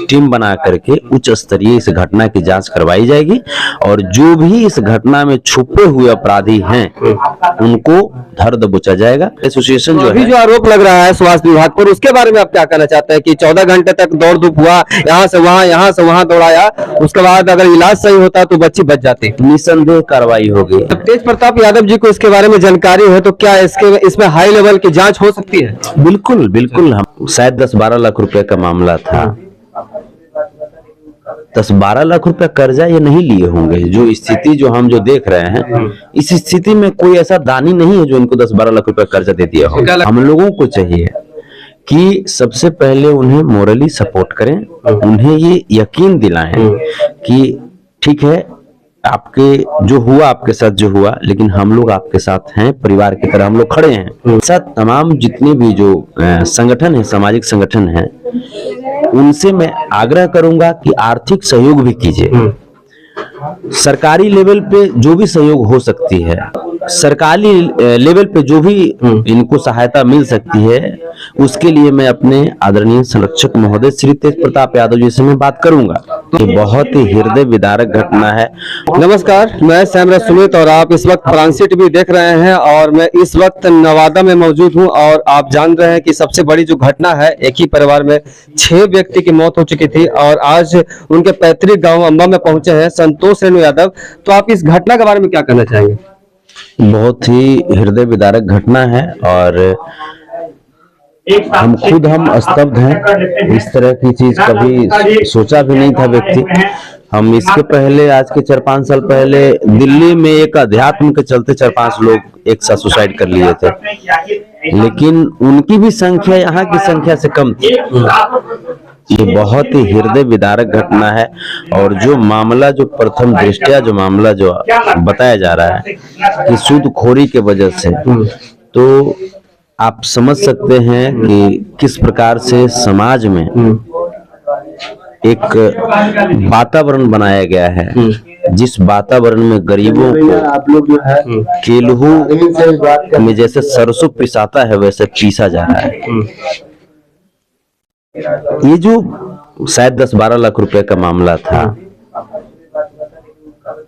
Team बना करके उच्च स्तरीय इस घटना की जांच करवाई जाएगी और जो भी इस घटना में छुपे हुए अपराधी हैं उनको धर दबोचा जाएगा। एसोसिएशन जो आरोप लग रहा है स्वास्थ्य विभाग पर, उसके बारे में आप क्या कहना चाहते हैं कि 14 घंटे तक दौड़ धूप हुआ, यहाँ से वहाँ दौड़ाया, उसके बाद अगर इलाज सही होता तो बच्ची बच जाती? निसंदेह कार्रवाई होगी। तेज प्रताप यादव जी को इसके बारे में जानकारी है तो क्या इसमें हाई लेवल की जांच हो सकती है? बिल्कुल बिल्कुल। हम शायद 10-12 लाख रुपए का मामला था। 10-12 लाख रुपए कर्जा ये नहीं लिए होंगे। जो स्थिति जो हम जो देख रहे हैं, इस स्थिति में कोई ऐसा दानी नहीं है जो इनको 10-12 लाख रुपए कर्जा दे दिया हो। हम लोगों को चाहिए कि सबसे पहले उन्हें मोरली सपोर्ट करें, उन्हें ये यकीन दिलाएं कि ठीक है, आपके जो हुआ आपके साथ जो हुआ, लेकिन हम लोग आपके साथ हैं, परिवार की तरह हम लोग खड़े हैं। साथ तमाम जितने भी जो संगठन है, सामाजिक संगठन है, उनसे मैं आग्रह करूंगा कि आर्थिक सहयोग भी कीजिए। सरकारी लेवल पे जो भी सहयोग हो सकती है, सरकारी लेवल पे जो भी इनको सहायता मिल सकती है, उसके लिए मैं अपने आदरणीय संरक्षक महोदय श्री तेज प्रताप यादव जी से मैं बात करूंगा। ये बहुत ही हृदय विदारक घटना है। नमस्कार, मैं सैमराज सुमित और आप इस वक्त ट्रांसिट भी देख रहे हैं और मैं इस वक्त नवादा में मौजूद हूं और आप जान रहे हैं कि सबसे बड़ी जो घटना है, एक ही परिवार में 6 व्यक्ति की मौत हो चुकी थी और आज उनके पैतृक गांव अंबा में पहुंचे हैं संतोष रेणु यादव। तो आप इस घटना के बारे में क्या कहना चाहेंगे? बहुत ही हृदय विदारक घटना है और हम स्तब्ध हैं। इस तरह की चीज कभी सोचा भी नहीं था व्यक्ति। हम इसके पहले, आज के 4-5 साल पहले दिल्ली में एक अध्यात्म के चलते 4-5 लोग एक साथ सुसाइड कर लिए थे, लेकिन उनकी भी संख्या यहाँ की संख्या से कम थी। ये बहुत ही हृदय विदारक घटना है और जो मामला, जो प्रथम दृष्टया जो मामला जो बताया जा रहा है कि सूदखोरी के वजह से, तो आप समझ सकते हैं कि किस प्रकार से समाज में एक वातावरण बनाया गया है, जिस वातावरण में गरीबों को केलहू में जैसे सरसों पिसाता है वैसे पीसा जा रहा है। ये जो शायद 10-12 लाख रुपए का मामला था,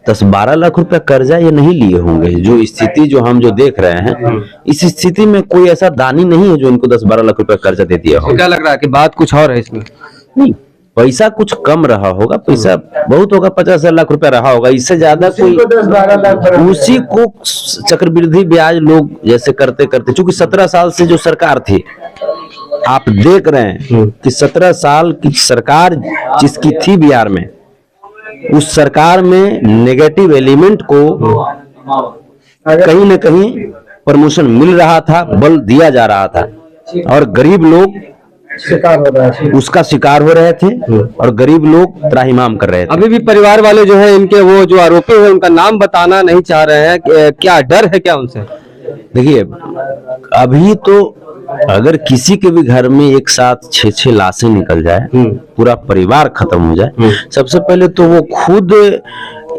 10-12 लाख रुपए कर्जा ये नहीं लिए होंगे। जो स्थिति जो हम जो देख रहे हैं, इस स्थिति में कोई ऐसा दानी नहीं है जो इनको 10-12 लाख रुपए कर्जा दे दिया हो। क्या लग रहा है कि बात कुछ और है इसमें? नहीं, पैसा कुछ कम रहा होगा, पैसा बहुत होगा, 50 लाख रुपया रहा होगा, इससे ज्यादा कोई। उसी को चक्रवृद्धि ब्याज लोग जैसे करते करते, चूंकि 17 साल से जो सरकार थी, आप देख रहे हैं कि 17 साल की सरकार जिसकी थी बिहार में, उस सरकार में नेगेटिव एलिमेंट को कहीं न कहीं प्रमोशन मिल रहा था, बल दिया जा रहा था और गरीब लोग उसका शिकार हो रहे थे और गरीब लोग त्राहिमाम कर रहे थे। अभी भी परिवार वाले जो है इनके, वो जो आरोपी है उनका नाम बताना नहीं चाह रहे हैं, क्या डर है क्या उनसे? देखिए, अभी तो अगर किसी के भी घर में एक साथ 6-6 लाशें निकल जाए, पूरा परिवार खत्म हो जाए, सबसे पहले तो वो खुद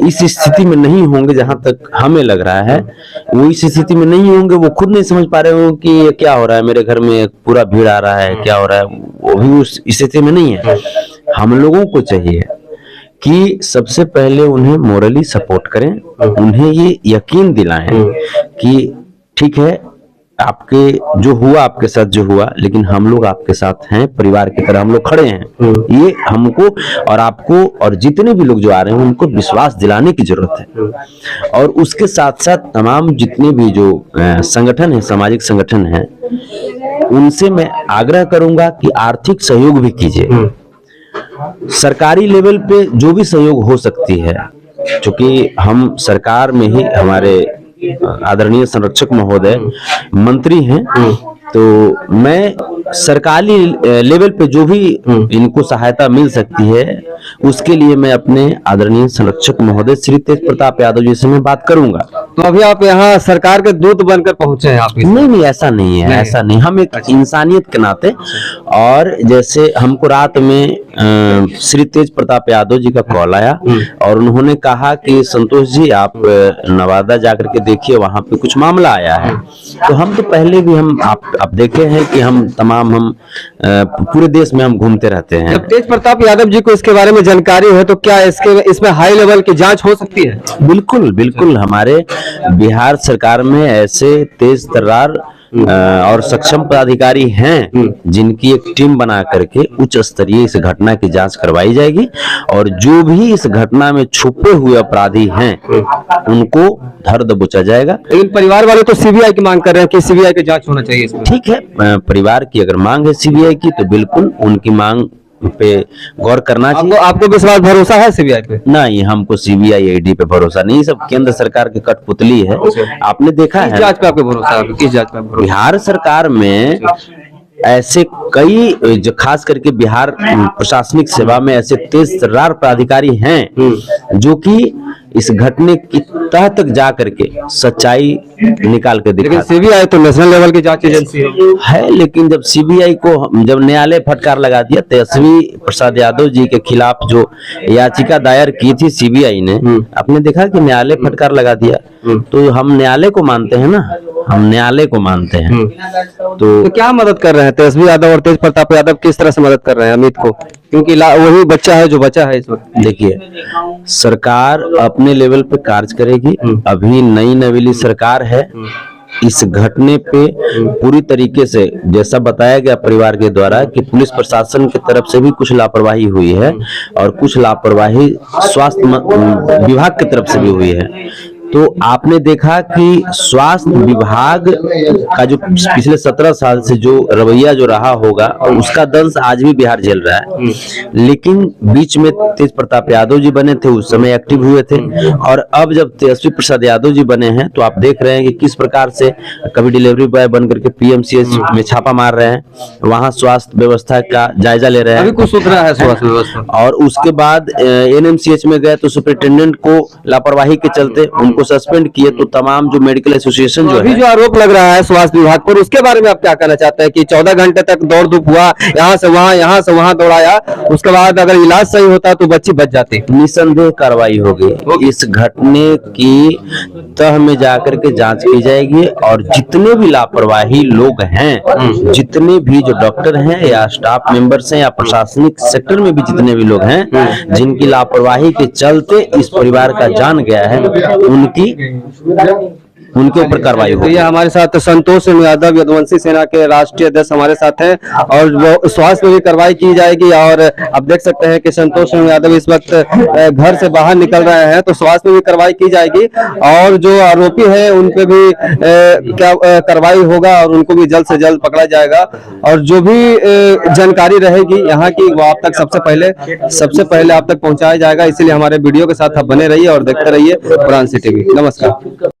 इस स्थिति में नहीं होंगे। जहां तक हमें लग रहा है वो इस स्थिति में नहीं होंगे, वो खुद नहीं समझ पा रहे हो कि ये क्या हो रहा है, मेरे घर में पूरा भीड़ आ रहा है, क्या हो रहा है, वो भी उस स्थिति में नहीं है। हम लोगों को चाहिए कि सबसे पहले उन्हें मोरली सपोर्ट करें, उन्हें ये यकीन दिलाएं कि ठीक है, आपके जो हुआ आपके साथ जो हुआ, लेकिन हम लोग आपके साथ हैं, परिवार की तरह हम लोग खड़े हैं। ये हमको और आपको और जितने भी लोग जो आ रहे हैं उनको विश्वास दिलाने की जरूरत है। और उसके साथ साथ तमाम जितने भी जो संगठन है, सामाजिक संगठन है, उनसे मैं आग्रह करूंगा कि आर्थिक सहयोग भी कीजिए। सरकारी लेवल पे जो भी सहयोग हो सकती है, क्योंकि हम सरकार में ही, हमारे आदरणीय संरक्षक महोदय मंत्री हैं, तो मैं सरकारी लेवल पे जो भी इनको सहायता मिल सकती है, उसके लिए मैं अपने आदरणीय संरक्षक महोदय श्री तेज प्रताप यादव जी से मैं बात करूंगा। तो अभी आप यहाँ सरकार के दूत बनकर पहुंचे हैं आप नहीं नहीं, ऐसा नहीं है, नहीं। ऐसा नहीं। हम एक इंसानियत के नाते, और जैसे हमको रात में श्री तेज प्रताप यादव जी का कॉल आया और उन्होंने कहा कि संतोष जी आप नवादा जाकर के देखिए, वहां पे कुछ मामला आया है। तो हम तो पहले भी आप देखे हैं कि हम पूरे देश में हम घूमते रहते हैं। जब तेज प्रताप यादव जी को इसके बारे में जानकारी है तो क्या इसमें हाई लेवल की जांच हो सकती है? बिल्कुल बिल्कुल, हमारे बिहार सरकार में ऐसे तेज तर्रार और सक्षम पदाधिकारी हैं जिनकी एक टीम बना करके उच्च स्तरीय इस घटना की जांच करवाई जाएगी, और जो भी इस घटना में छुपे हुए अपराधी हैं उनको धर दबोचा जाएगा। लेकिन परिवार वाले तो सीबीआई की मांग कर रहे हैं कि सीबीआई की जांच होना चाहिए इसमें। ठीक है, परिवार की अगर मांग है सीबीआई की तो बिल्कुल उनकी मांग पे गौर करना चाहिए। आपको विश्वास भरोसा है सीबीआई पे? नहीं, हमको सीबीआई ईडी पे भरोसा नहीं, सब केंद्र सरकार की कठपुतली है। आपने देखा किस है जांच पे आपको भरोसा है? किस जांच पे आपको भरोसा? बिहार सरकार में ऐसे कई, जो खास करके बिहार प्रशासनिक सेवा में ऐसे तेज तर्रार पदाधिकारी हैं जो कि इस घटने की तह तक जा करके सच्चाई निकाल के लेकिन दिखाते सीबीआई तो नेशनल लेवल की जांच एजेंसी है। लेकिन जब सीबीआई को जब न्यायालय फटकार लगा दिया, तेजस्वी प्रसाद यादव जी के खिलाफ जो याचिका दायर की थी सीबीआई ने, आपने देखा कि न्यायालय फटकार लगा दिया। तो हम न्यायालय को मानते हैं ना, हम न्यायालय को मानते हैं। तो क्या मदद कर रहे हैं तेजस्वी यादव और तेज प्रताप यादव? किस तरह से मदद कर रहे हैं अमित को? क्योंकि वही बच्चा है जो बचा है इस वक्त। देखिए, सरकार अपने लेवल पे कार्य करेगी। अभी नई नवेली सरकार है, इस घटने पे पूरी तरीके से जैसा बताया गया परिवार के द्वारा कि पुलिस प्रशासन की तरफ से भी कुछ लापरवाही हुई है और कुछ लापरवाही स्वास्थ्य विभाग की तरफ से भी हुई है। तो आपने देखा कि स्वास्थ्य विभाग का जो पिछले 17 साल से जो रवैया जो रहा होगा, और उसका दंश आज भी बिहार झेल रहा है। लेकिन बीच में तेज प्रताप यादव जी बने थे, उस समय एक्टिव हुए थे, और अब जब तेजस्वी प्रसाद यादव जी बने हैं तो आप देख रहे हैं कि किस प्रकार से कभी डिलीवरी बॉय बन करके पीएमसीएच में छापा मार रहे हैं, वहां स्वास्थ्य व्यवस्था का जायजा ले रहे हैं। अभी कुछ सुधरा है स्वास्थ्य व्यवस्था। और उसके बाद एनएमसीएच में गए तो सुपरिटेंडेंट को लापरवाही के चलते उनको सस्पेंड किए। तो तमाम जो मेडिकल एसोसिएशन जो अभी जो आरोप लग रहा है स्वास्थ्य विभाग पर, उसके बारे में आप क्या कहना चाहते हैं कि 14 घंटे तक दौड़ धूप हुआ, यहाँ से वहां दौड़ाया, उसके बाद अगर इलाज सही होता तो बच्ची बच जाती? निसंदेह कार्रवाई होगी। इस घटने की तह में जाकर के जांच की जाएगी, और जितने भी लापरवाही लोग हैं, जितने भी जो डॉक्टर हैं या स्टाफ मेंबर्स हैं या प्रशासनिक सेक्टर में भी जितने भी लोग हैं जिनकी लापरवाही के चलते इस परिवार का जान गया है, उनके ऊपर कार्रवाई होगी। ये हमारे साथ संतोष यादव यदुवंशी सेना के राष्ट्रीय अध्यक्ष हमारे साथ हैं, और वो स्वास्थ्य में भी कार्रवाई की जाएगी। और आप देख सकते हैं कि संतोष यादव इस वक्त घर से बाहर निकल रहे हैं, तो स्वास्थ्य में भी कार्रवाई की जाएगी, और जो आरोपी है उन पे भी क्या कार्रवाई होगा और उनको भी जल्द से जल्द पकड़ा जाएगा। और जो भी जानकारी रहेगी यहाँ की, वो आप तक सबसे पहले आप तक पहुंचाया जाएगा। इसीलिए हमारे वीडियो के साथ आप बने रहिए और देखते रहिए वाराणसी टीवी। नमस्कार।